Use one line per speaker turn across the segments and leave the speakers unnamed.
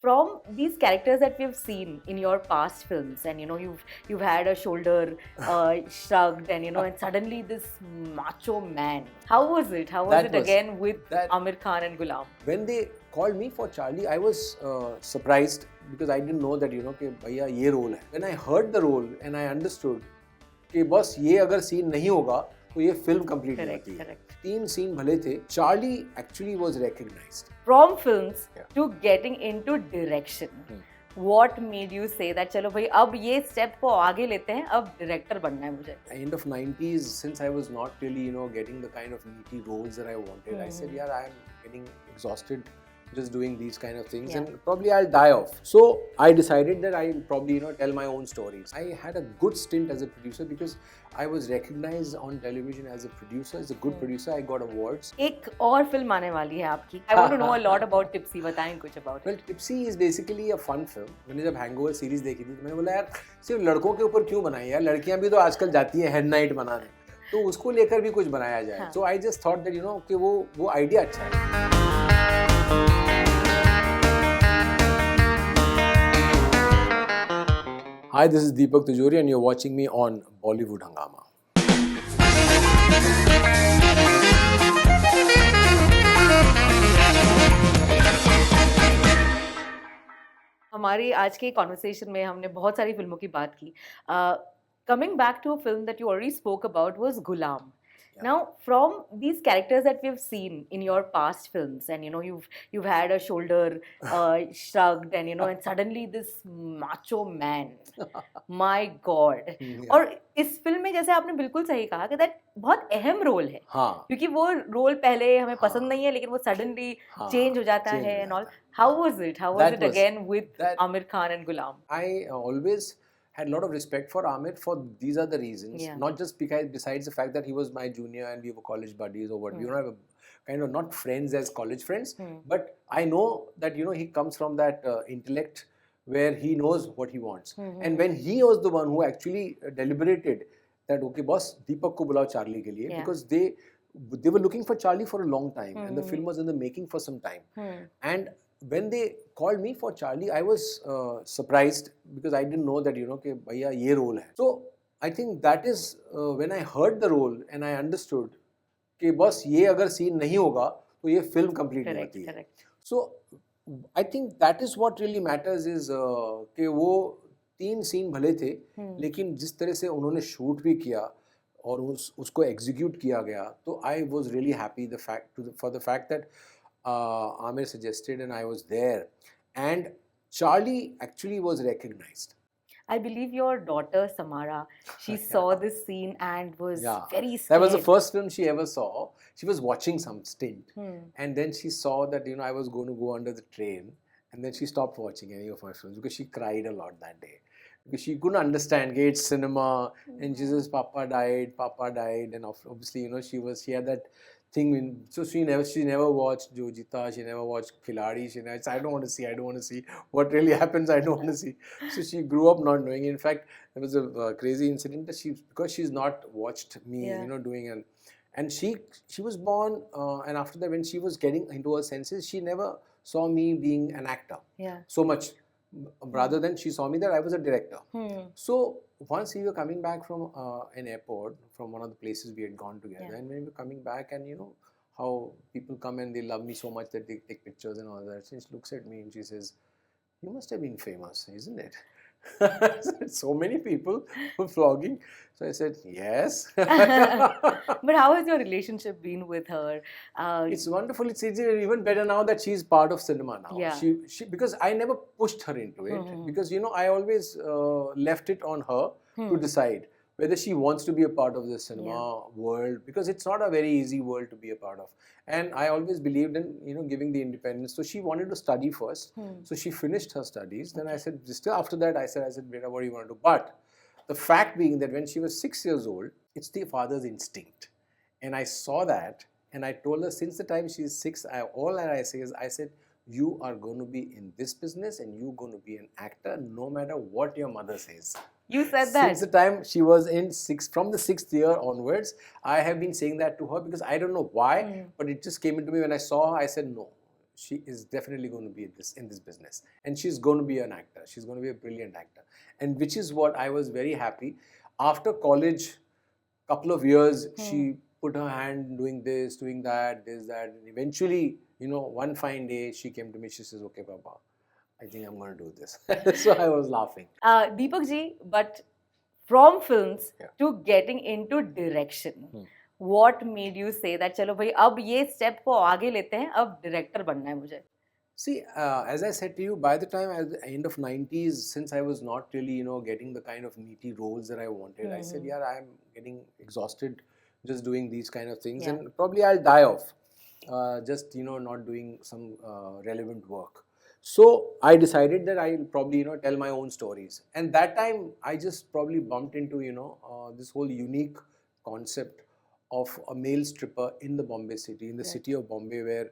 From these characters that we've seen in your past films, and you've had a shoulder shrugged, and and suddenly this macho man. How was it? How was
That
it
was-
again with
that-
Aamir Khan and Ghulam?
When they called me for Charlie, I was surprised because I didn't know that कि भैया ये role है. When I heard the role and I understood कि बस ये अगर scene नहीं होगा तो ये film complete नहीं होती है. 3 scene भले थे. Charlie actually was recognized.
From films
Yeah.
to getting into direction, what made you say that चलो भाई अब ये step को आगे लेते हैं, अब director बनना है मुझे?
End of 90s, since I was not really getting the kind of meaty roles that I wanted, I said, yeah, I am getting exhausted just doing these kind of things, and probably I'll die off. So I decided that I'll probably tell my own stories. I had a good stint as a producer because I was recognized on television as a producer, as a good producer. I got awards.
एक और film आने वाली है आपकी. I want to know a lot about Tipsy. बताएं कुछ about it.
Well, Tipsy is basically a fun film. मैंने जब Hangover series देखी थी तो मैंने बोला यार सिर्फ लड़कों के ऊपर क्यों बनाई यार, लड़कियां भी तो आजकल जाती हैं हेड नाइट बनाने, तो उसको लेकर भी कुछ बनाया जाए. So I just thought that कि वो आइडिया अच्छा है. Hi, this is Deepak Tijori and you're watching me on Bollywood Hungama.
हमारी आज के कॉन्वर्सेशन में हमने बहुत सारी फिल्मों की बात की. Coming back to a film that you already spoke about was Ghulam. Now, from these characters that we've seen in your past films, and you've had a shoulder shrugged, and suddenly this macho man. My God. और इस film में जैसे आपने बिल्कुल सही कहा कि that बहुत अहम रोल है. क्योंकि वो रोल पहले हमें पसंद नहीं है, लेकिन वो suddenly change हो जाता है and all. How was it? How was it again with Aamir Khan and Ghulam?
I always had a lot of respect for Aamir for these are the reasons. Not just because besides the fact that he was my junior and we were college buddies or what. We don't have kind of not friends as college friends, but I know that he comes from that intellect where he knows what he wants. And when he was the one who actually deliberated that okay boss Deepak ko bulao Charlie ke liye, because they were looking for Charlie for a long time and the film was in the making for some time. And when they called me for Charlie, I was surprised because I didn't know that कि भैया ये role है. So I think that is when I heard the role and I understood कि बस ये अगर scene नहीं होगा तो ये film complete नहीं होती है. So I think that is what really matters is कि वो 3 scene भले थे, लेकिन जिस तरह से उन्होंने shoot भी किया और उसको execute किया गया, तो I was really happy for the fact that Aamir suggested and I was there, and Charlie actually was recognized.
I believe your daughter Samara, she saw this scene and was very scared.
That was the first film she ever saw. She was watching some stint and then she saw that I was going to go under the train, and then she stopped watching any of my films because she cried a lot that day. Because she couldn't understand it's cinema, and she says Papa died, and obviously she had that thing. So she never watched Jo Jita, she never watched Khiladi, she never said, I don't want to see what really happens, I don't want to see. So she grew up not knowing. In fact, there was a crazy incident that because she's not watched me doing and she was born and after that when she was getting into her senses, she never saw me being an actor so much. Rather than she saw me that I was a director. So once we were coming back from an airport, from one of the places we had gone together, and when we were coming back, and how people come and they love me so much that they take pictures and all that. She looks at me and she says, "You must have been famous, isn't it?" I said, so many people were vlogging. So I said, yes.
But how has your relationship been with her?
It's wonderful. It's even better now that she's part of cinema now.
Yeah.
She because I never pushed her into it. Because, I always left it on her to decide whether she wants to be a part of the cinema world, because it's not a very easy world to be a part of. And I always believed in, giving the independence. So she wanted to study first. So she finished her studies. Then I said, still after that, I said, Beta, what do you want to do? But the fact being that when she was 6 years old, it's the father's instinct. And I saw that, and I told her since the time she's 6, all that I say is, I said, you are going to be in this business and you're going to be an actor no matter what your mother says.
You said that?
Since the time she was in from the 6th year onwards, I have been saying that to her because I don't know why, but it just came into me when I saw her. I said, no, she is definitely going to be in this business, and she's going to be an actor. She's going to be a brilliant actor, and which is what I was very happy. After college, couple of years, she put her hand doing this, doing that, this, that, and eventually, one fine day, she came to me. She says, "Okay, Papa, I think I'm going to do this." So I was laughing.
Deepak ji, but from films to getting into direction. What made you say that चलो भाई अब ये step को आगे लेते हैं, अब director बनना है मुझे?
See, as I said to you, by the time at the end of 90s, since I was not really, getting the kind of meaty roles that I wanted, I said, yeah, I'm getting exhausted just doing these kind of things, and probably I'll die off, just, not doing some relevant work. So I decided that I'll probably, tell my own stories. And that time, I just probably bumped into, this whole unique concept of a male stripper in the Bombay city, in the city of Bombay, where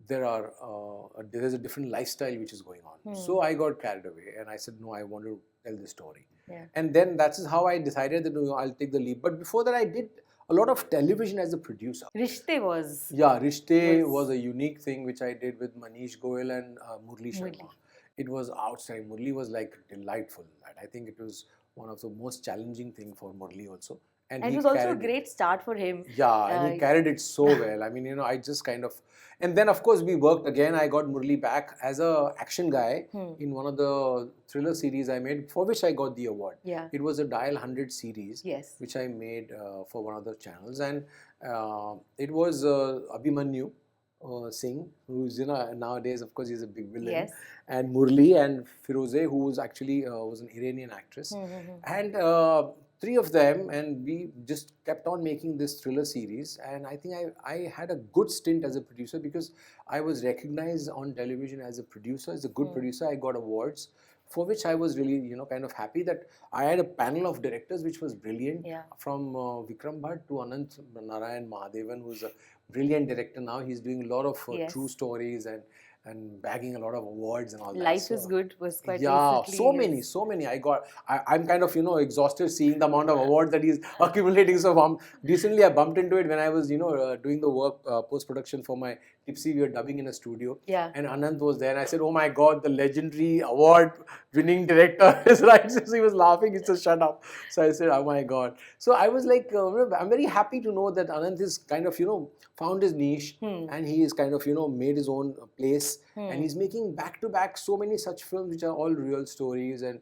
there is a different lifestyle which is going on. So I got carried away and I said, no, I want to tell this story. And then that's how I decided that I'll take the leap. But before that, I did a lot of television as a producer.
Rishte was...
Yeah, Rishte was a unique thing which I did with Manish Goyal and Murli Sharma. It was outside. Murli was like delightful. I think it was one of the most challenging thing for Murli also.
And it was also a great start for him.
Yeah, and he carried it so well. I mean, I just kind of... And then, of course, we worked again. I got Murli back as a action guy in one of the thriller series I made, for which I got the award.
Yeah.
It was a Dial 100 series, which I made for one of the channels. And it was Abhimanyu Singh, who's, nowadays, of course, he's a big villain.
Yes.
And Murli and Firoze, who was actually was an Iranian actress. And... three of them, and we just kept on making this thriller series, and I think I had a good stint as a producer because I was recognized on television as a producer, as a good producer. I got awards, for which I was really, kind of happy that I had a panel of directors which was brilliant, from Vikram Bhatt to Anant Narayan Mahadevan, who's a brilliant director now. He's doing a lot of true stories and bagging a lot of awards and all that.
Life is Good was quite
recently. So many. I'm kind of, exhausted seeing the amount of awards that he's accumulating. So recently I bumped into it when I was, doing the work, post-production for my Tipsy. We were dubbing in a studio.
Yeah.
And Anant was there and I said, oh my God, the legendary award-winning director is right. So he was laughing. He said, shut up. So I said, oh my God. So I was like, I'm very happy to know that Anant is kind of, found his niche and he is kind of, made his own place. And he's making back-to-back so many such films which are all real stories, and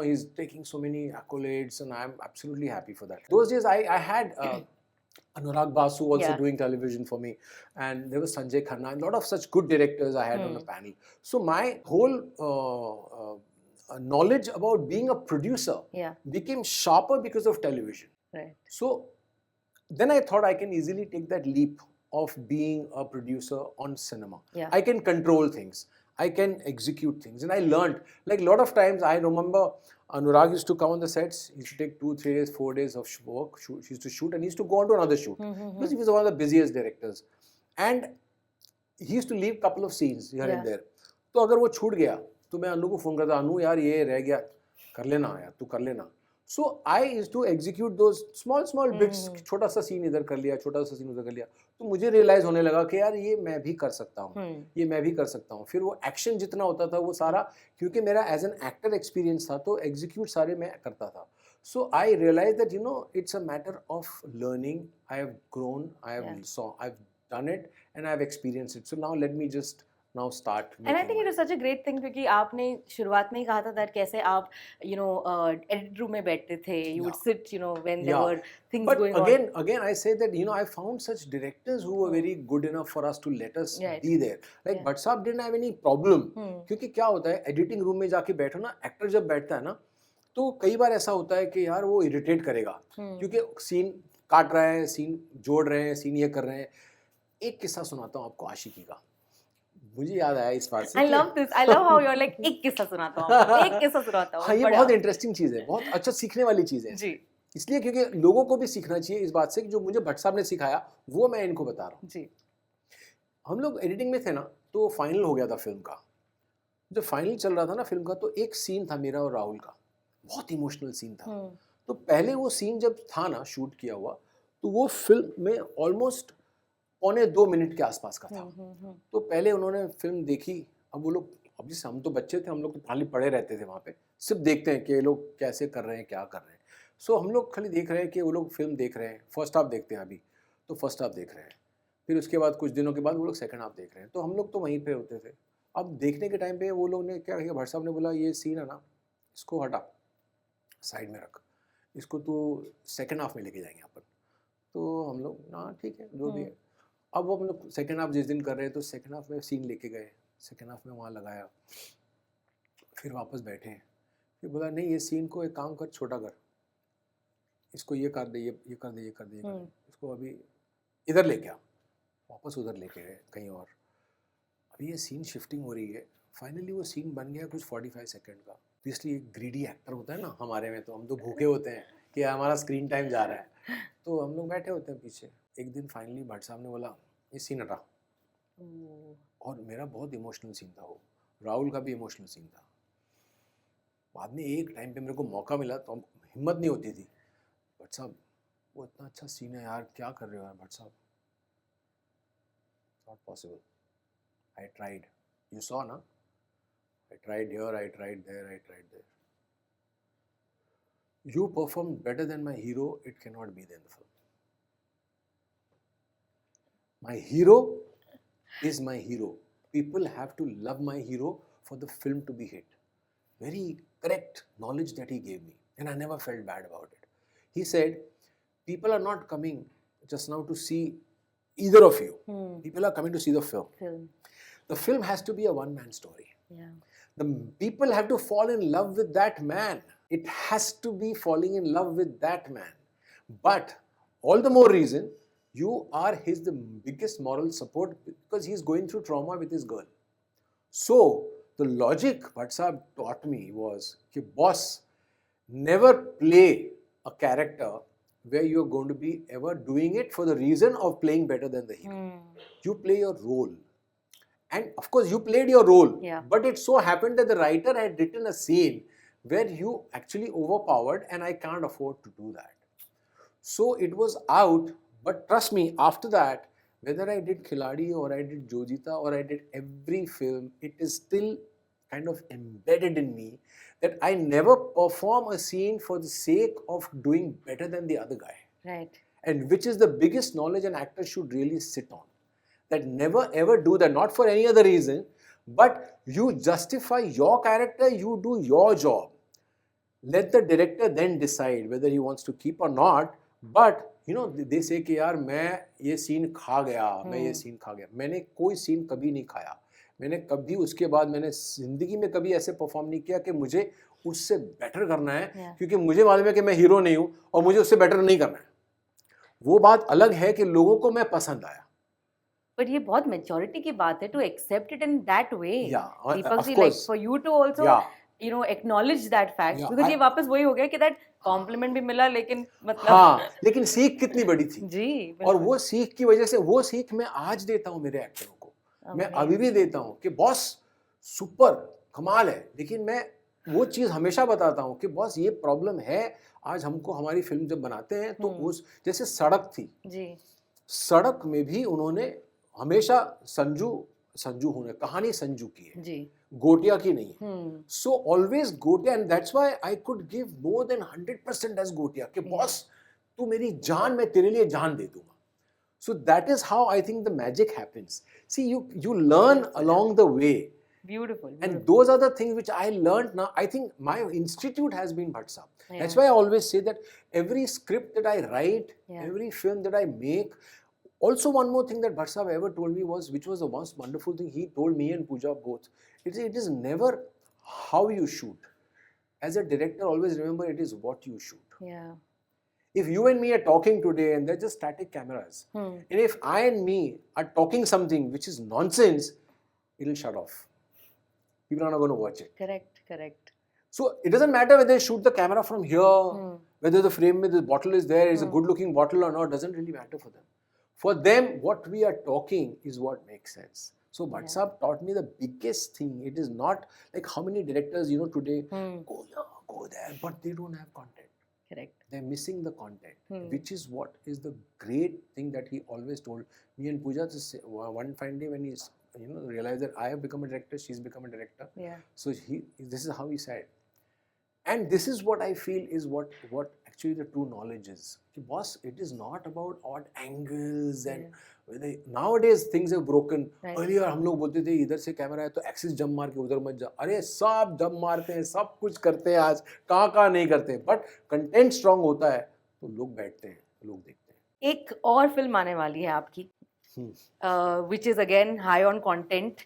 he's taking so many accolades, and I'm absolutely happy for that. Those days I had Anurag Basu also doing television for me, and there was Sanjay Khanna, a lot of such good directors I had on the panel. So my whole knowledge about being a producer became sharper because of television.
Right.
So then I thought I can easily take that leap of being a producer on cinema. I can control things. I can execute things. And I learned, like a lot of times, I remember Anurag used to come on the sets. He used to take 2, 3 days, 4 days of work. He used to shoot and he used to go on to another shoot. Because he was one of the busiest directors. And he used to leave a couple of scenes here and there. So अगर वो छूट गया, तो मैं अनु को phone करता, अनु यार ये रह गया, कर लेना यार, तू कर लेना. So I used to execute those small bits. छोटा सा सीन इधर कर लिया, छोटा सा सीन उधर कर लिया. तो मुझे रियलाइज होने लगा कि यार ये मैं भी कर सकता हूँ, ये मैं भी कर सकता हूँ. फिर वो एक्शन जितना होता था वो सारा, क्योंकि मेरा एज एन एक्टर एक्सपीरियंस था, तो एग्जीक्यूट सारे मैं करता था. So I realized that it's a matter of learning. I have grown, I've done it, and I've experienced it. So now let me just now start.
And I think it is such a great thing क्योंकि आपने शुरुआत में ही कहा था that कैसे आप edit room में बैठते थे, you would sit when there were things going on.
But again I say that I found such directors who were very good enough for us to let us be there. Like Bhatt Saab didn't have any problem क्योंकि क्या होता है editing room में जाके बैठो ना, actor जब बैठता है ना, तो कई बार ऐसा होता है कि यार वो irritate करेगा क्योंकि सीन काट रहे हैं, सीन जोड़ रहे हैं, सीन ये कर रहे हैं. एक किस्सा सुनाता हूँ आपको आशिकी का. मुझे याद आया इस बात से.
I love this. I love how you're like एक किस्सा सुनाता हूँ, एक किस्सा सुनाता हूँ.
हाँ, ये बहुत इंटरेस्टिंग चीज़ है, बहुत अच्छा सीखने वाली चीज़ है.
जी.
इसलिए क्योंकि लोगों को भी सीखना चाहिए इस बात से कि जो मुझे भट्ट साहब ने सिखाया वो मैं इनको बता रहा हूँ.
जी. हम
लोग एडिटिंग में थे ना, तो फाइनल हो गया था फिल्म का. जब फाइनल चल रहा था ना फिल्म का, तो एक सीन था मेरा और राहुल का, बहुत इमोशनल सीन था. तो पहले वो सीन जब था ना शूट किया हुआ, तो वो फिल्म में ऑलमोस्ट 2.25 मिनट के आसपास का था। तो पहले उन्होंने फिल्म देखी, अब वो लोग, अब जैसे हम तो बच्चे थे, हम लोग तो खाली पड़े रहते थे वहाँ पे, सिर्फ देखते हैं कि ये लोग कैसे कर रहे हैं, क्या कर रहे हैं। सो हम लोग खाली देख रहे हैं कि वो लोग फिल्म देख रहे हैं, फर्स्ट हाफ देखते हैं अभी, तो फर्स्ट हाफ देख रहे हैं, फिर उसके बाद कुछ दिनों के बाद वो लोग सेकंड हाफ देख रहे हैं, तो हम लोग तो वहीं पे होते थे। अब देखने के टाइम पे वो लोग ने क्या किया, भट्ट साहब ने बोला ये सीन है ना, इसको हटा, साइड में रख, इसको तो सेकंड हाफ में लेके जाएंगे अपन। तो हम लोग ना ठीक है जो भी है। अब वो हम लोग सेकंड हाफ जिस दिन कर रहे हैं, तो सेकंड हाफ में सीन लेके गए, सेकंड हाफ में वहाँ लगाया, फिर वापस बैठे, फिर बोला नहीं ये सीन को एक काम कर, छोटा कर, इसको ये कर दे, ये कर दे, ये कर दे, ये कर दे, इसको अभी इधर लेके आ, वापस उधर लेके गए कहीं और। अभी ये सीन शिफ्टिंग हो रही है, फाइनली वो सीन बन गया कुछ 45 सेकंड का। इसलिए एक ग्रीडी एक्टर होता है ना हमारे में, तो हम तो भूखे होते हैं कि हमारा स्क्रीन टाइम जा रहा है, तो हम लोग बैठे होते हैं पीछे। एक दिन फाइनली भट्ट साहब ने बोला ये सीन हटा, और मेरा बहुत इमोशनल सीन था वो, राहुल का भी इमोशनल सीन था। बाद में एक टाइम पे मेरे को मौका मिला तो हिम्मत नहीं होती थी, भट्ट साहब वो इतना अच्छा सीन है यार, क्या कर रहे हो यार भट्ट साहब, not possible, I tried. You saw, na? I tried here, I tried there, I tried there. You performed better than my hero, it cannot be there in the film. My hero is my hero. People have to love my hero for the film to be hit. Very correct knowledge that he gave me, and I never felt bad about it. He said, people are not coming just now to see either of you. People are coming to see the film. The film has to be a one-man story.
Yeah.
The people have to fall in love with that man. It has to be falling in love with that man. But all the more reason, you are the biggest moral support because he is going through trauma with his girl. So, the logic Bhatt Sahab taught me was, कि boss, never play a character where you are going to be ever doing it for the reason of playing better than the hero. You play your role. And of course, you played your role, but it so happened that the writer had written a scene where you actually overpowered, and I can't afford to do that. So it was out, but trust me, after that, whether I did Khiladi or I did Jojita or I did every film, it is still kind of embedded in me that I never perform a scene for the sake of doing better than the other guy.
Right.
And which is the biggest knowledge an actor should really sit on. That never ever do that, not for any other reason, but you justify your character, you do your job. Let the director then decide whether he wants to keep or not. But you know, they say कि यार मैं ये scene खा गया, मैं ये scene खा गया। मैंने कोई सीन कभी नहीं खाया। मैंने कभी उसके बाद मैंने जिंदगी में कभी ऐसे परफॉर्म नहीं किया कि मुझे उससे बेटर करना है, क्योंकि मुझे मालूम है कि मैं हीरो नहीं हूँ और मुझे उससे बेटर नहीं करना है। वो बात अलग है कि लोगों को मैं पसंद आया।
But ये बहुत maturity की बात है to accept it in that way.
Yeah,
Deepak ji, like for you to also, you know, acknowledge that fact. Because ये वापस वही हो गया कि that compliment भी मिला, लेकिन मतलब
हाँ, लेकिन सीख कितनी बड़ी थी।
जी।
और वो सीख की वजह से, वो सीख मैं आज देता हूँ मेरे एक्टरों को, मैं अभी भी देता हूँ कि बॉस सुपर कमाल है, लेकिन मैं वो चीज़ हमेशा बताता हूँ कि बॉस ये प्रॉब्लम है, आज हमको हमारी फिल्म जब बनाते हैं तो उस जैसे सड़क थी
जी,
सड़क में भी उन्होंने हमेशा संजू होने कहानी संजू की है जी, गोटिया की नहीं है। सो ऑलवेज गोटिया, and that's why I could give more than 100% as गोटिया कि बॉस तू मेरी जान, मैं तेरे लिए जान दे दूंगा। So that is how I think the magic happens. See you learn along the way.
Beautiful.
And those are the things which I learned now. I think my institute has been Bhatt Sahab. That's why I always say that every script that I write, every film that I make. Also, one more thing that Bhatt Sahab ever told me was, which was the most wonderful thing, he told me and Pooja both, it is never how you shoot. As a director, always remember it is what you shoot.
Yeah.
If you and me are talking today and they're just static cameras, and if I and me are talking something which is nonsense, it'll shut off. People are not going to watch it.
Correct.
So it doesn't matter whether they shoot the camera from here, whether the frame with the bottle is there, is a good looking bottle or not, doesn't really matter for them. For them, what we are talking is what makes sense. So Bhatt Sahab taught me the biggest thing. It is not like how many directors, today go here, go there, but they don't have content.
Correct.
They're missing the content, which is what is the great thing that he always told me and Pooja to say. One fine day when he's realized that I have become a director, she's become a director.
Yeah.
So this is how he said. And this is what I feel is what actually the true knowledge is. Boss, it is not about odd angles and nowadays things have broken.
Right.
Earlier हम लोग बोलते थे इधर से camera है तो axis jump मार के उधर मत जा. अरे सब जंप मारते हैं, सब कुछ करते हैं आज. कहाँ नहीं करते. बट कंटेंट स्ट्रांग होता है तो लोग बैठते हैं, लोग देखते हैं.
एक और फिल्म आने वाली है आपकी. Which is again high on content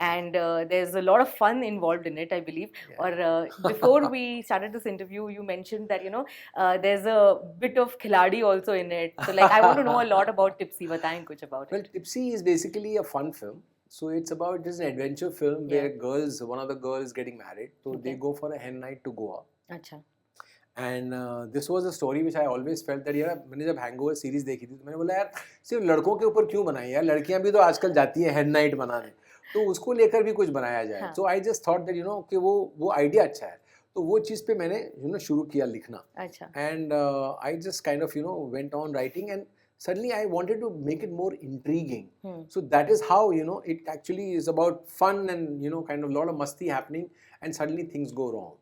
and there's a lot of fun involved in it, I believe.
Yeah.
Or before we started this interview, you mentioned that there's a bit of khiladi also in it. So like I want to know a lot about Tipsy. Bataएं कुछ about it.
Well, Tipsy is basically a fun film. So it's an adventure film where one of the girls is getting married. So they go for a hen night to Goa.
अच्छा.
And this was a story which I always felt that यार मैंने जब hangover series देखी थी तो मैंने बोला यार सिर्फ लड़कों के ऊपर क्यों बनाई यार, लड़कियां भी तो आजकल जाती हैं हेड नाइट बनाने, तो उसको लेकर भी कुछ बनाया जाए. सो आई जस्ट थॉट दैट कि वो आइडिया अच्छा है, तो वो चीज़ पे मैंने शुरू किया लिखना.
अच्छा.
And I just kind of went on writing and suddenly I wanted to make it more intriguing. So that is how it actually is about fun and kind of lot of masti happening and suddenly things go wrong.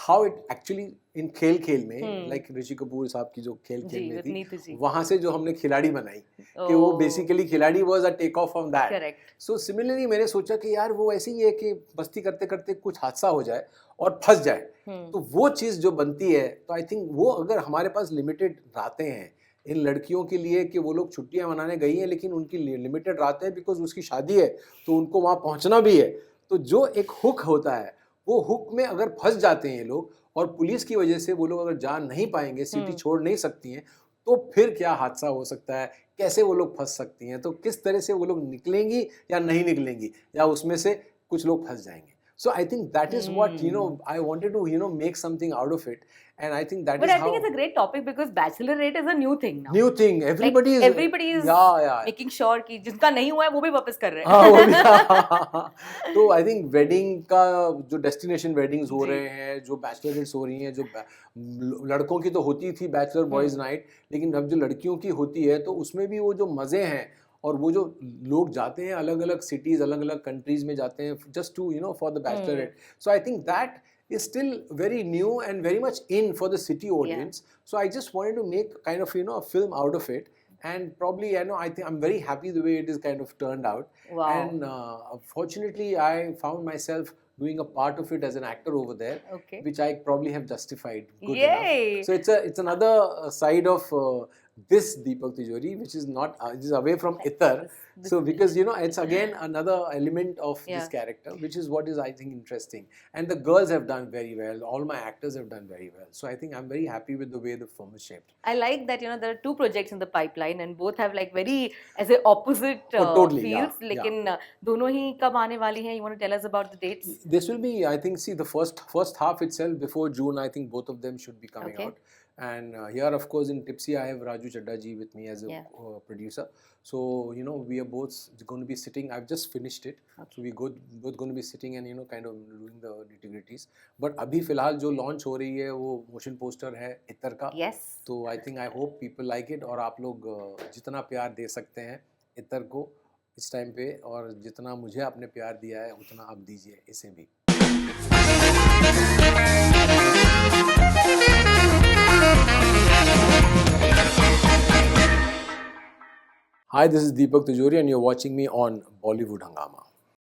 How it actually in खेल में like Rishi Kapoor साहब की जो खेल में थी वहाँ से जो हमने खिलाड़ी बनाई कि वो बेसिकली खिलाड़ी was a take off from that.
Correct.
So similarly मैंने सोचा कि यार वो ऐसे ही है कि मस्ती करते करते कुछ हादसा हो जाए और फंस जाए, तो वो चीज़ जो बनती है, तो आई थिंक वो अगर हमारे पास लिमिटेड रातें हैं इन लड़कियों के लिए कि वो लोग छुट्टियां मनाने गई हैं लेकिन उनकी लिमिटेड रातें हैं बिकॉज उसकी शादी है तो उनको वहाँ पहुँचना भी है, तो जो एक हुक होता है वो हुक में अगर फंस जाते हैं ये लोग और पुलिस की वजह से वो लोग अगर जा नहीं पाएंगे, सिटी छोड़ नहीं सकती हैं, तो फिर क्या हादसा हो सकता है, कैसे वो लोग फंस सकती हैं, तो किस तरह से वो लोग निकलेंगी या नहीं निकलेंगी या उसमें से कुछ लोग फंस जाएंगे. So I think that is what I wanted to make something out of it, and I think that
but
is
I think it's a great topic because bachelorette is a new thing now.
New thing. Everybody is
making sure कि जिनका नहीं हुआ है वो भी वापस कर रहे
हैं. तो I think wedding का जो destination weddings हो रहे हैं, जो bachelorettes हो रही हैं, जो लड़कों की तो होती थी bachelor boys night, लेकिन अब जो लड़कियों की होती है तो उसमें भी वो जो मजे हैं और वो जो लोग जाते हैं अलग अलग सिटीज अलग अलग कंट्रीज में जाते हैं just to for the bachelorette. So I think that is still very new and very much in for the city audience. So I just wanted to make kind of a film out of it, and probably I think I'm very happy the way it is kind of turned out.
Wow.
And fortunately I found myself doing a part of it as an actor over there, which I probably have justified good enough. So it's another side of this Deepak Tijori, which is not it is away from Itar. So because it's again another element of this character, which is what is I think interesting. And the girls have done very well. All my actors have done very well. So I think I'm very happy with the way the film is shaped.
I like that there are two projects in the pipeline and both have like very as a opposite
totally,
fields. लेकिन दोनों ही कब आने वाली हैं? You want to tell us about the dates?
This will be, I think, the first half itself before June. I think both of them should be coming out. And here, of course, in Tipsy, I have Raju Chadda ji with me as a producer. So, we are both going to be sitting. I've just finished it. So, we're both going to be sitting and, kind of doing the nitty-gritties. But अभी फिलहाल जो launch हो रही है वो motion poster है इतर का.
Yes.
तो I think I hope people like it और आप लोग जितना प्यार दे सकते हैं इतर को इस टाइम पे और जितना मुझे आपने प्यार दिया है उतना आप दीजिए इसे भी. Hi, this is Deepak Tijori and you're watching me on Bollywood Hungama.